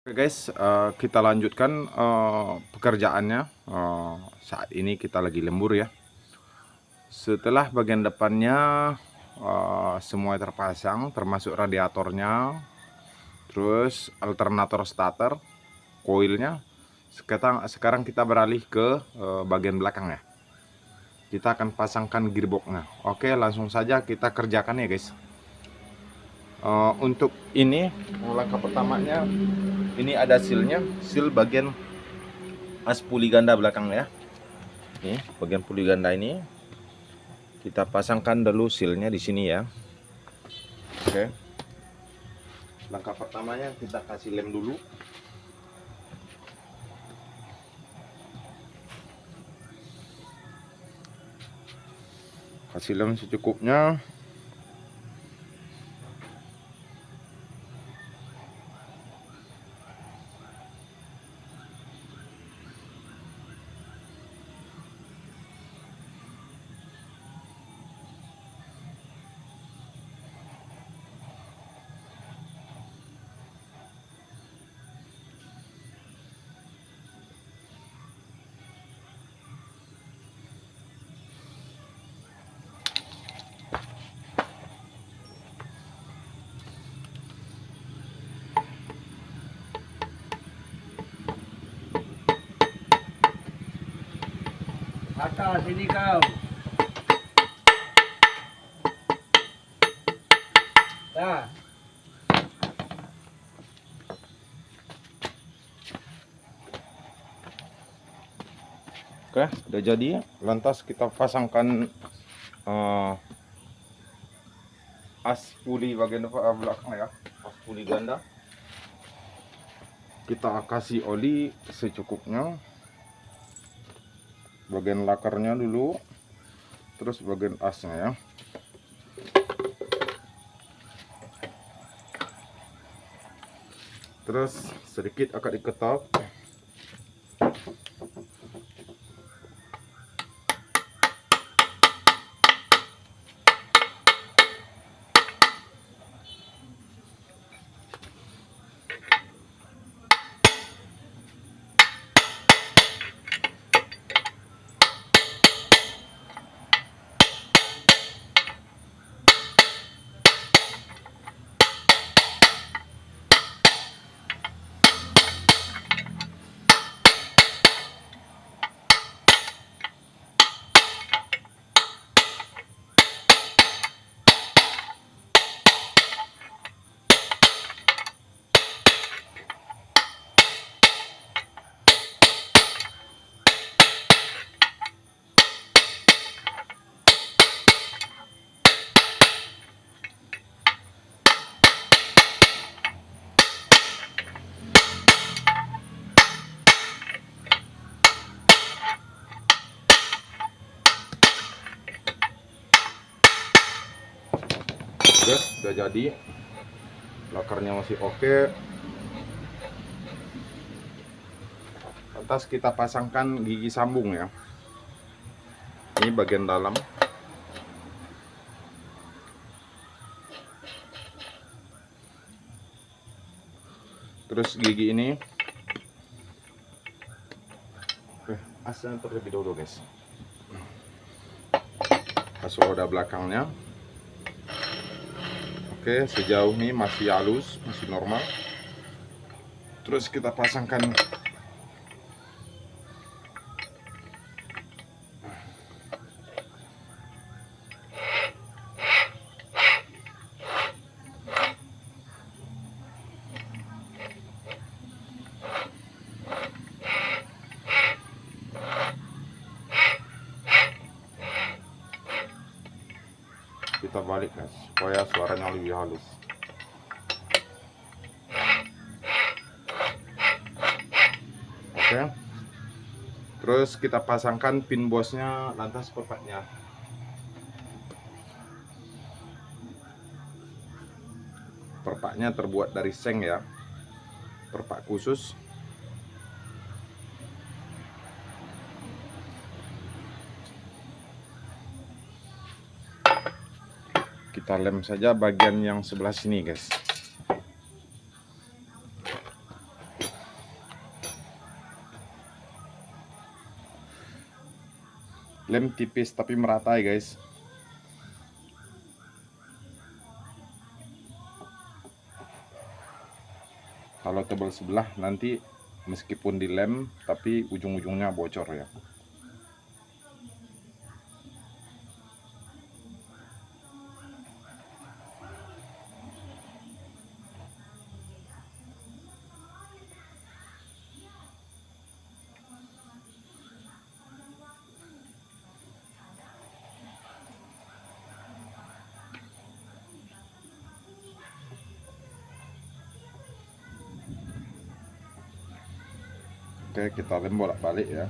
Oke guys, kita lanjutkan pekerjaannya. Saat ini kita lagi lembur ya. Setelah bagian depannya semua terpasang, termasuk radiatornya, terus alternator starter, koilnya. Sekarang kita beralih ke bagian belakang ya. Kita akan pasangkan gearboxnya. Oke, langsung saja kita kerjakan ya guys. Untuk ini langkah pertamanya, ini ada sealnya, seal bagian as puli ganda belakang ya. Nih, bagian puli ganda ini kita pasangkan dulu sealnya di sini ya. Oke. Langkah pertamanya kita kasih lem dulu. Kasih lem secukupnya. Atas sini kau. Dah. Oke, udah jadi. Lantas kita pasangkan as puli bagian belakang ya, as puli ganda. Kita kasih oli secukupnya. Bagian lakarnya dulu, terus bagian asnya ya. Terus sedikit akan diketok. Udah jadi, lakarnya masih oke. Atas kita pasangkan gigi sambung ya. Ini bagian dalam. Terus gigi ini, asnya terlebih dahulu guys. Kasih roda belakangnya. Oke, sejauh ini masih halus, masih normal. Terus kita pasangkan kita balik guys, supaya suaranya lebih halus. Oke. Terus kita pasangkan pin bosnya, lantas perpaknya. Perpaknya terbuat dari seng ya, perpak khusus. Kita lem saja bagian yang sebelah sini guys. Lem tipis tapi merata ya guys. Kalau tebal sebelah nanti meskipun dilem tapi ujung-ujungnya bocor ya. Oke, kita lem bolak-balik ya.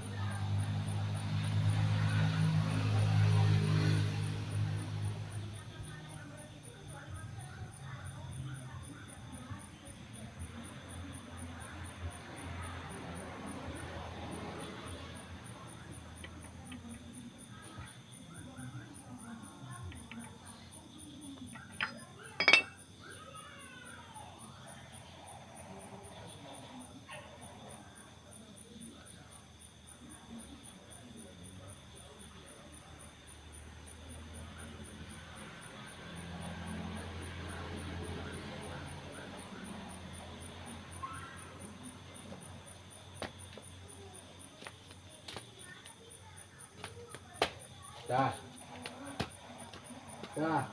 Dah. Dah.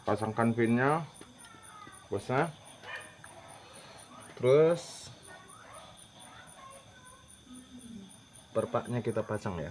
Pasangkan pinnya, bosnya. Terus perpaknya kita pasang ya.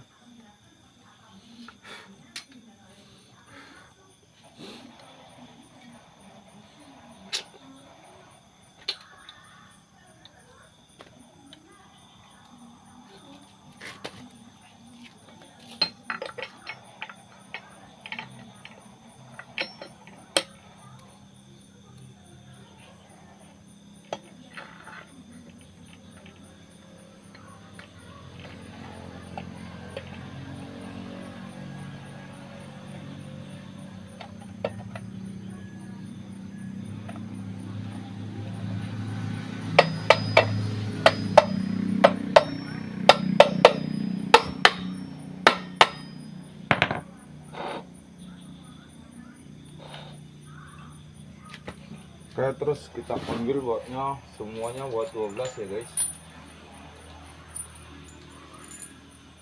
Oke, terus kita panggil buatnya semuanya buat 12 ya guys.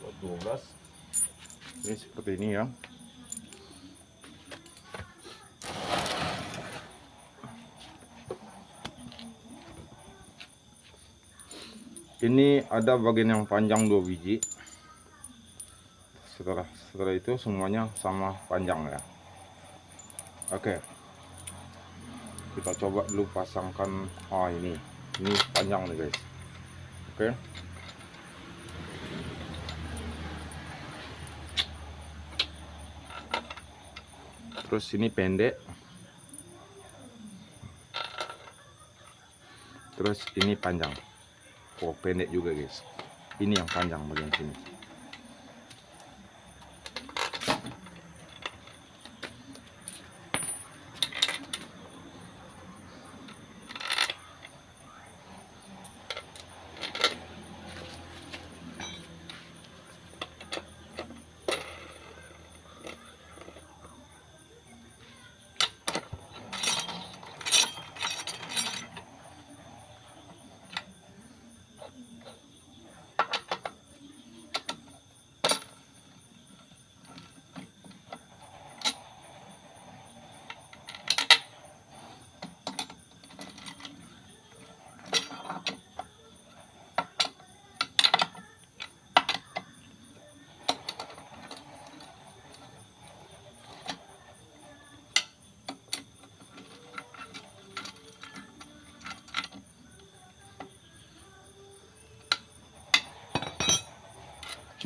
Buat 12. Ini seperti ini ya. Ini ada bagian yang panjang 2 biji. Setelah itu semuanya sama panjang ya. Oke. Kita coba dulu pasangkan. Ini panjang nih guys. Oke. Terus ini pendek. Terus ini panjang. Oh, pendek juga guys. Ini yang panjang bagian sini.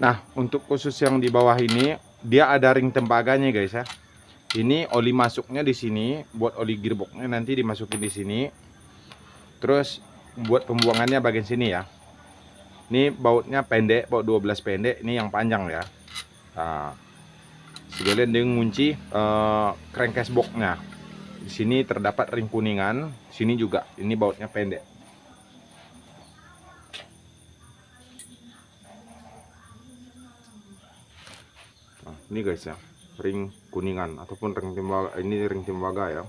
Nah, untuk khusus yang di bawah ini, dia ada ring tembaganya guys ya. Ini oli masuknya di sini, buat oli gearboxnya nanti dimasukin di sini. Terus buat pembuangannya bagian sini ya. Ini bautnya pendek, baut 12 pendek, ini yang panjang ya. Nah, sekalian dia ngunci crankcase boxnya. Di sini terdapat ring kuningan, sini juga. Ini bautnya pendek. Nah, ini guys ya, ring kuningan ataupun ring tembaga. Ini ring tembaga ya.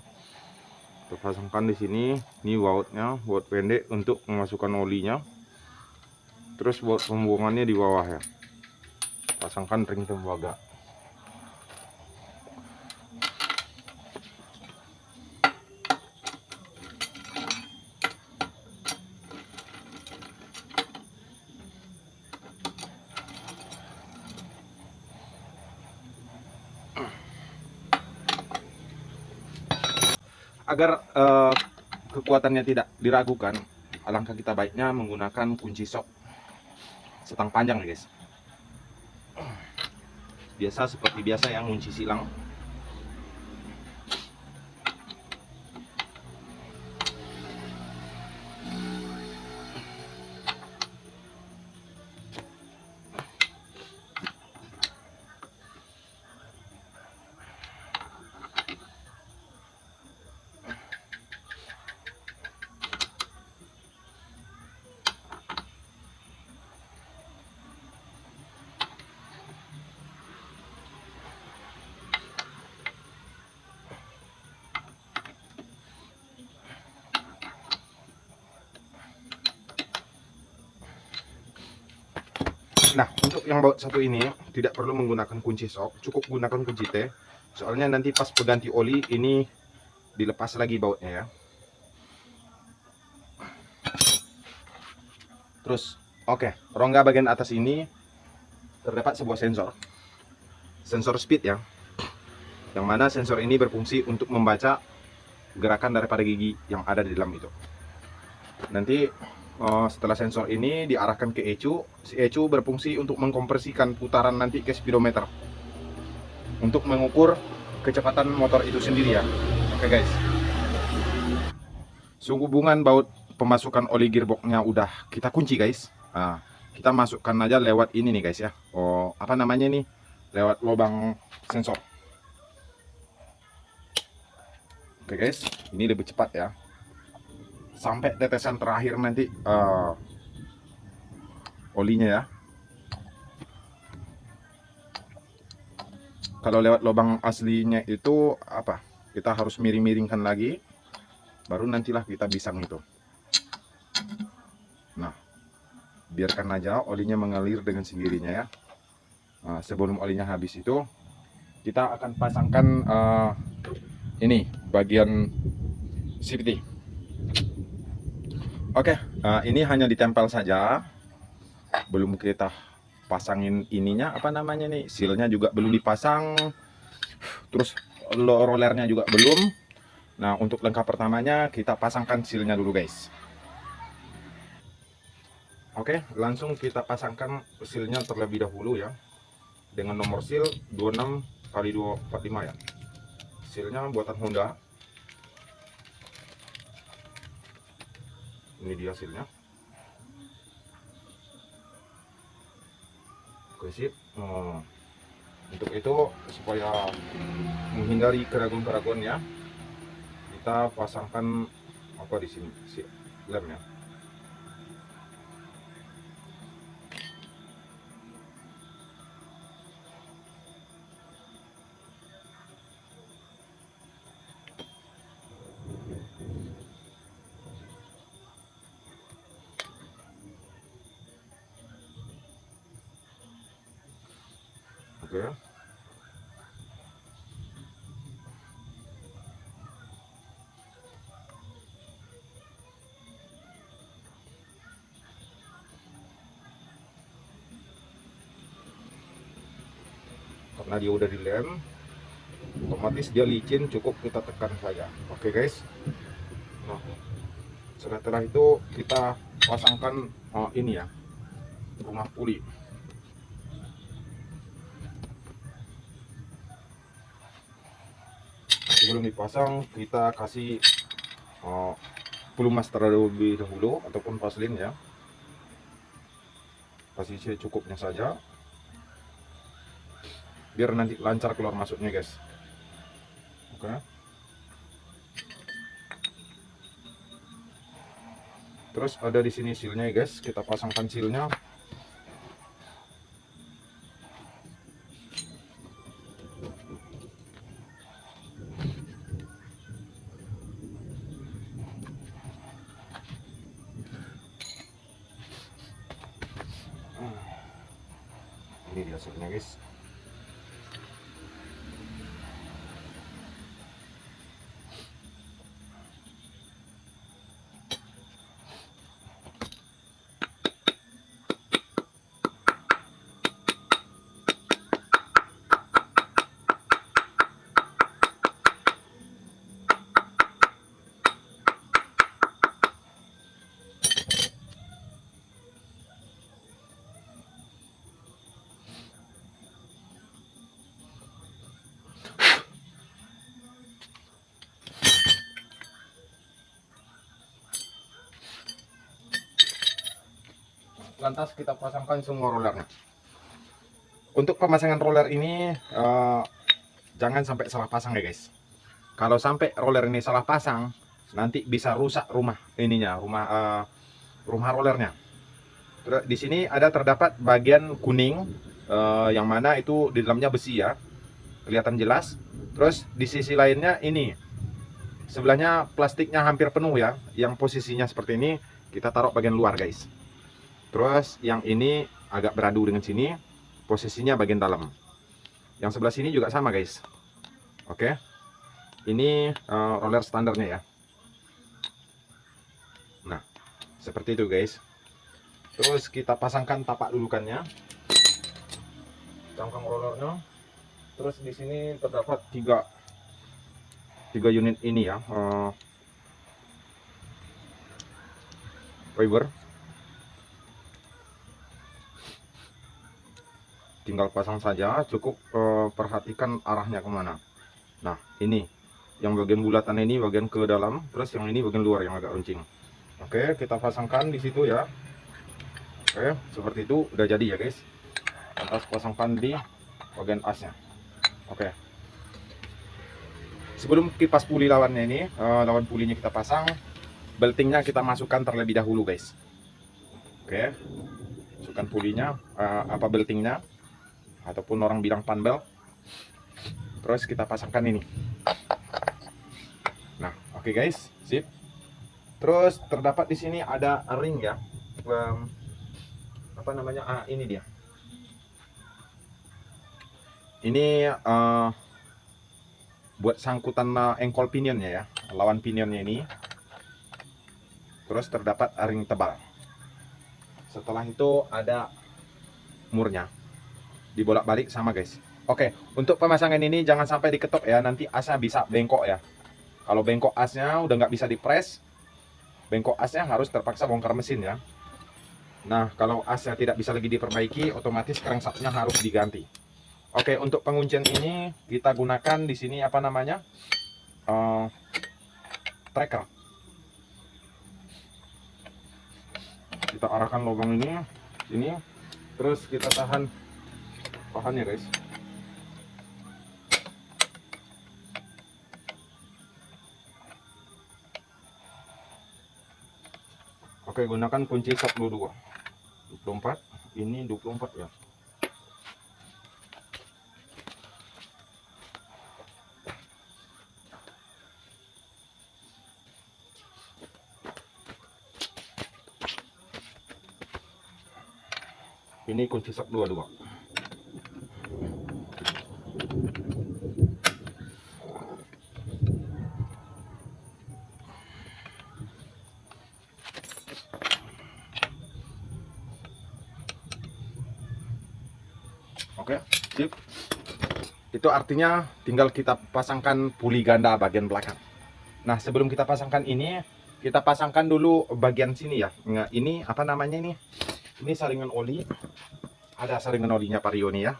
Kita pasangkan di sini. Ini bautnya, baut pendek untuk memasukkan olinya. Terus baut pembuangannya di bawah ya. Pasangkan ring tembaga. Agar kekuatannya tidak diragukan, alangkah kita baiknya menggunakan kunci sok setang panjang ya guys. Biasa seperti biasa yang kunci silang. Nah, untuk yang baut satu ini tidak perlu menggunakan kunci sok, cukup gunakan kunci T. Soalnya nanti pas pengganti oli ini dilepas lagi bautnya ya. Terus, oke, rongga bagian atas ini terdapat sebuah sensor speed ya. Yang mana sensor ini berfungsi untuk membaca gerakan daripada gigi yang ada di dalam itu. Nanti setelah sensor ini diarahkan ke ECU, si ECU berfungsi untuk mengkompresikan putaran nanti ke speedometer untuk mengukur kecepatan motor itu sendiri ya. Oke guys, sehubungan baut pemasukan oli gearboxnya udah kita kunci guys. Nah, kita masukkan aja lewat ini nih guys ya. Apa namanya nih? Lewat lubang sensor. Oke guys, ini lebih cepat ya. Sampai tetesan terakhir nanti olinya ya. Kalau lewat lubang aslinya itu apa? Kita harus miring-miringkan lagi, baru nantilah kita bisa itu. Nah, biarkan aja olinya mengalir dengan sendirinya ya. Nah, sebelum olinya habis itu, kita akan pasangkan ini bagian CVT. Oke, ini hanya ditempel saja, belum kita pasangin ininya, apa namanya nih, sealnya juga belum dipasang, terus rollernya juga belum. Nah, untuk langkah pertamanya kita pasangkan sealnya dulu guys. Oke, langsung kita pasangkan sealnya terlebih dahulu ya, dengan nomor seal 26x245 ya. Sealnya buatan Honda. Ini dia hasilnya. Oke sip. Untuk itu supaya menghindari keraguan-keraguan ya, kita pasangkan apa di sini si lem ya. Oke. Karena dia udah dilem, otomatis dia licin, cukup kita tekan saja. Oke guys. Nah, setelah itu kita pasangkan ini ya, rumah puli. Sebelum dipasang kita kasih pelumas terlebih dahulu ataupun vaselin ya, kasih secukupnya saja biar nanti lancar keluar masuknya guys. Oke. Terus ada di sini sealnya ya guys, kita pasangkan sealnya. Ini dia sealnya guys. Lantas kita pasangkan semua rollernya. Untuk pemasangan roller ini jangan sampai salah pasang ya guys. Kalau sampai roller ini salah pasang, nanti bisa rusak rumah ininya, rumah rollernya. Terus di sini ada terdapat bagian kuning yang mana itu di dalamnya besi ya, kelihatan jelas. Terus di sisi lainnya ini sebelahnya plastiknya hampir penuh ya, yang posisinya seperti ini kita taruh bagian luar guys. Terus yang ini agak beradu dengan sini, posisinya bagian dalam. Yang sebelah sini juga sama guys. Oke, ini roller standarnya ya. Nah, seperti itu guys. Terus kita pasangkan tapak dudukannya, cangkang rollernya. Terus di sini terdapat tiga unit ini ya, fiber. Tinggal pasang saja, cukup perhatikan arahnya kemana. Nah, ini yang bagian bulatan ini bagian ke dalam, terus yang ini bagian luar yang agak runcing. Oke, kita pasangkan di situ ya. Oke, seperti itu udah jadi ya guys. Lantas pasangkan di bagian asnya. Oke. Sebelum kipas puli lawannya ini, lawan pulinya kita pasang, beltingnya kita masukkan terlebih dahulu guys. Oke, masukkan pulinya, beltingnya, ataupun orang bilang panbel. Terus kita pasangkan ini. Nah, oke guys, sip. Terus terdapat di sini ada ring ya. Apa namanya? Ini dia. Ini buat sangkutan engkol pinionnya ya, lawan pinionnya ini. Terus terdapat ring tebal. Setelah itu ada murnya. Dibolak-balik sama guys. Oke, untuk pemasangan ini jangan sampai diketok ya, nanti asnya bisa bengkok ya. Kalau bengkok asnya udah nggak bisa dipres, bengkok asnya harus terpaksa bongkar mesin ya. Nah, kalau asnya tidak bisa lagi diperbaiki, otomatis crankshaftnya harus diganti. Oke, untuk penguncian ini kita gunakan di sini apa namanya, tracker. Kita arahkan lubang ini, terus kita tahan pahannya guys. Oke, gunakan kunci 12 24, ini 24 ya. Ini kunci 22. Oke, sip. Itu artinya tinggal kita pasangkan puli ganda bagian belakang. Nah, sebelum kita pasangkan ini, kita pasangkan dulu bagian sini ya. Nah, ini apa namanya ini? Ini saringan oli. Ada saringan olinya Vario nih ya.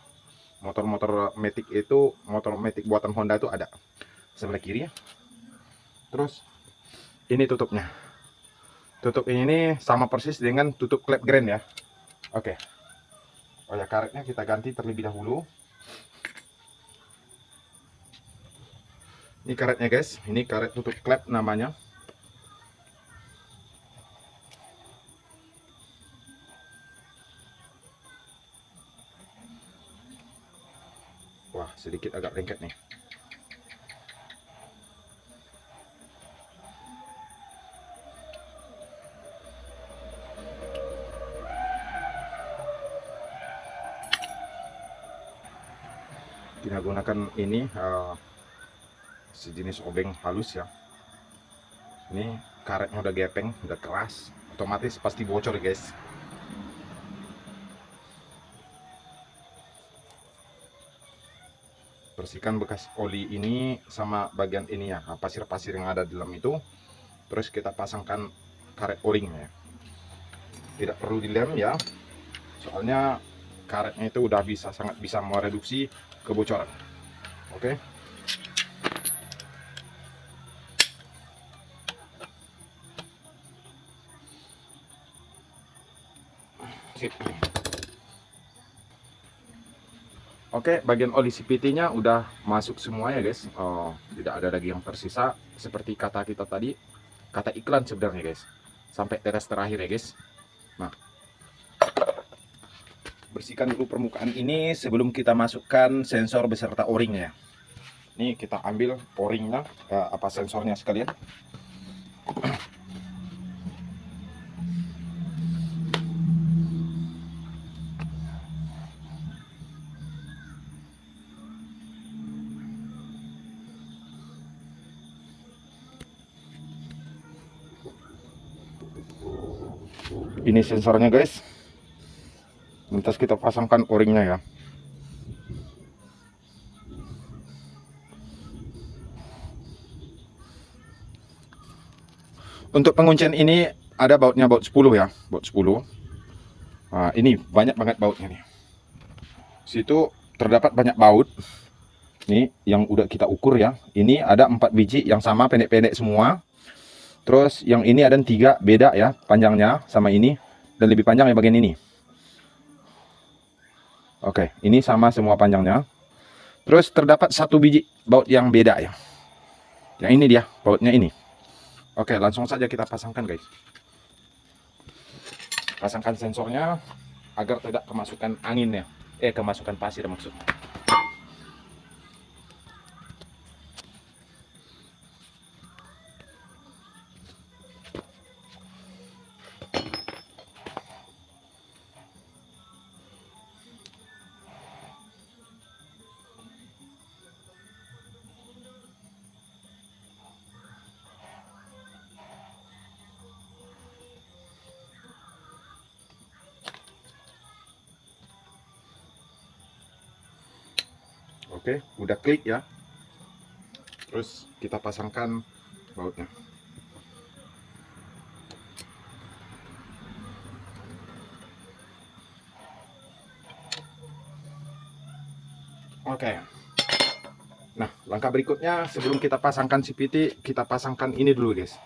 Motor-motor Matic itu, motor Matic buatan Honda itu ada sebelah kiri ya. Terus ini tutupnya. Tutup ini sama persis dengan tutup klep grand ya. Oke. Oh ya, karetnya kita ganti terlebih dahulu. Ini karetnya guys, ini karet tutup klep namanya. Wah, sedikit agak lengket nih. Kita gunakan ini sejenis obeng halus ya. Ini karetnya udah gepeng, udah keras, otomatis pasti bocor guys. Bersihkan bekas oli ini sama bagian ini ya, pasir-pasir yang ada di dalam itu. Terus kita pasangkan karet O-ringnya. Tidak perlu dilem ya, soalnya karetnya itu udah sangat bisa mereduksi kebocoran. Oke. Oke, bagian oli CVT-nya udah masuk semua ya guys. Tidak ada lagi yang tersisa seperti kata kita tadi, kata iklan sebenarnya guys. Sampai tetes terakhir ya guys. Nah, bersihkan dulu permukaan ini sebelum kita masukkan sensor beserta O-ringnya. Ini kita ambil O-ringnya, sensornya sekalian. Ini sensornya guys. Lantas kita pasangkan O-ringnya ya. Untuk penguncian ini ada bautnya, baut 10 ya, baut 10. Nah, ini banyak banget bautnya nih. Situ terdapat banyak baut. Nih yang udah kita ukur ya. Ini ada 4 biji yang sama, pendek-pendek semua. Terus yang ini ada 3 beda ya panjangnya sama ini, dan lebih panjang ya bagian ini. Oke, ini sama semua panjangnya. Terus terdapat 1 biji baut yang beda ya. Yang ini dia bautnya ini. Oke, langsung saja kita pasangkan guys. Pasangkan sensornya agar tidak kemasukan angin ya. Kemasukan pasir maksudnya. Oke, udah klik ya. Terus kita pasangkan bautnya. Oke. Nah, langkah berikutnya sebelum kita pasangkan CVT, kita pasangkan ini dulu guys.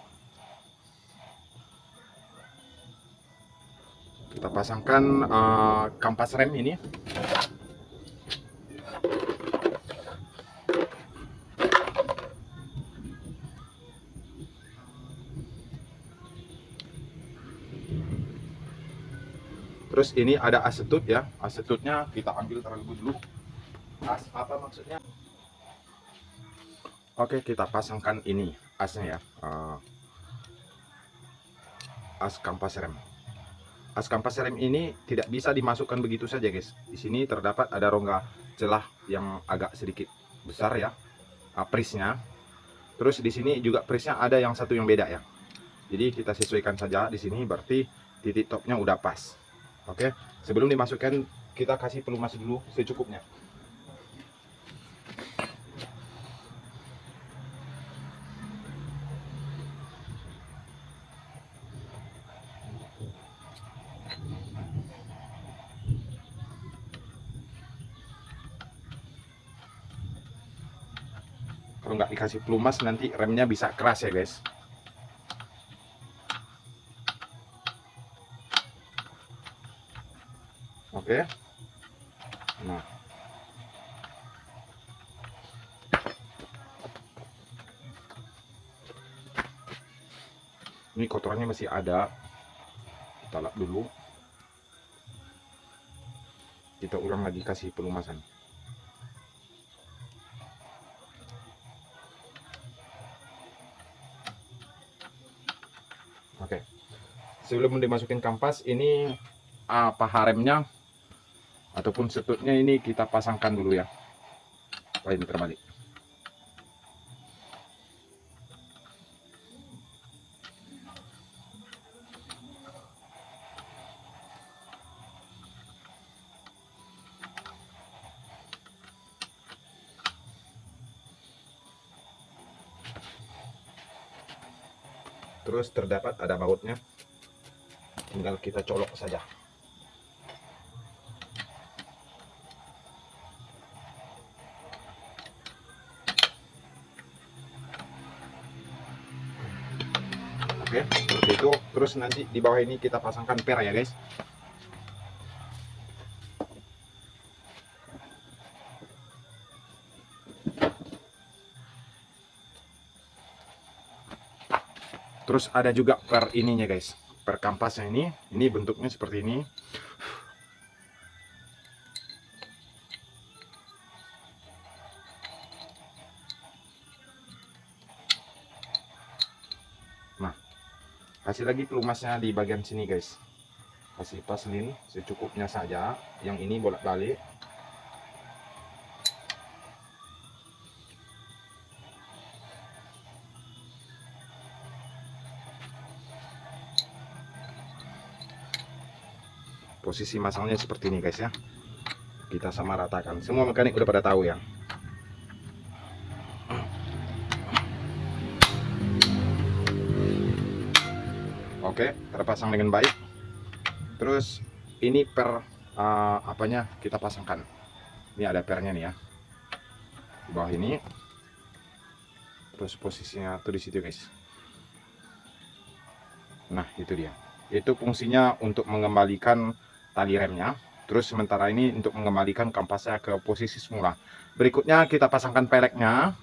Kita pasangkan kampas rem ini. Terus ini ada asetut ya, asetutnya kita ambil terlebih dulu. As apa maksudnya? Oke, kita pasangkan ini asnya ya, as kampas rem. As kampas rem ini tidak bisa dimasukkan begitu saja guys. Di sini terdapat ada rongga celah yang agak sedikit besar ya, prisnya. Terus di sini juga prisnya ada yang satu yang beda ya. Jadi kita sesuaikan saja di sini, berarti titik topnya udah pas. Oke, sebelum dimasukkan kita kasih pelumas dulu secukupnya. Kalau nggak dikasih pelumas nanti remnya bisa keras ya guys. Oke. Nah, ini kotorannya masih ada, kita lap dulu, kita ulang lagi kasih pelumasan. sebelum dimasukin kampas ini paha remnya ataupun setutnya ini kita pasangkan dulu ya, supaya ini terbalik. Terus terdapat ada bautnya, tinggal kita colok saja. Oke, seperti itu. Terus nanti di bawah ini kita pasangkan per ya guys. Terus ada juga per ininya guys, per kampasnya ini bentuknya seperti ini. Nah, kasih lagi pelumasnya di bagian sini guys. Kasih paslin secukupnya saja, yang ini bolak-balik. Posisi masangnya seperti ini guys ya. Kita sama ratakan. Semua mekanik udah pada tahu ya. Oke, terpasang dengan baik. Terus ini per apanya kita pasangkan. Ini ada pernya nih ya. Di bawah ini. Terus posisinya tuh di situ guys. Nah, itu dia. Itu fungsinya untuk mengembalikan tali remnya. Terus sementara ini untuk mengembalikan kampasnya ke posisi semula. Berikutnya kita pasangkan peleknya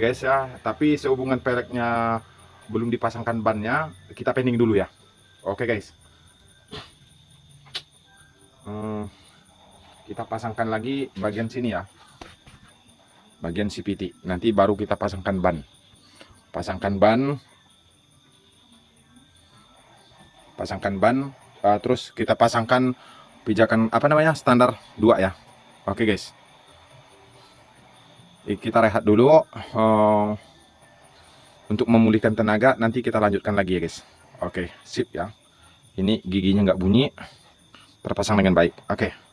guys ya. Tapi sehubungan peleknya belum dipasangkan bannya, kita pending dulu ya. Oke guys. Kita pasangkan lagi bagian sini ya, bagian CVT. Nanti baru kita pasangkan ban. Pasangkan ban. Terus kita pasangkan pijakan apa namanya, standar 2 ya. Oke guys, kita rehat dulu untuk memulihkan tenaga. Nanti kita lanjutkan lagi ya guys. Oke, sip ya. Ini giginya nggak bunyi, terpasang dengan baik. Oke.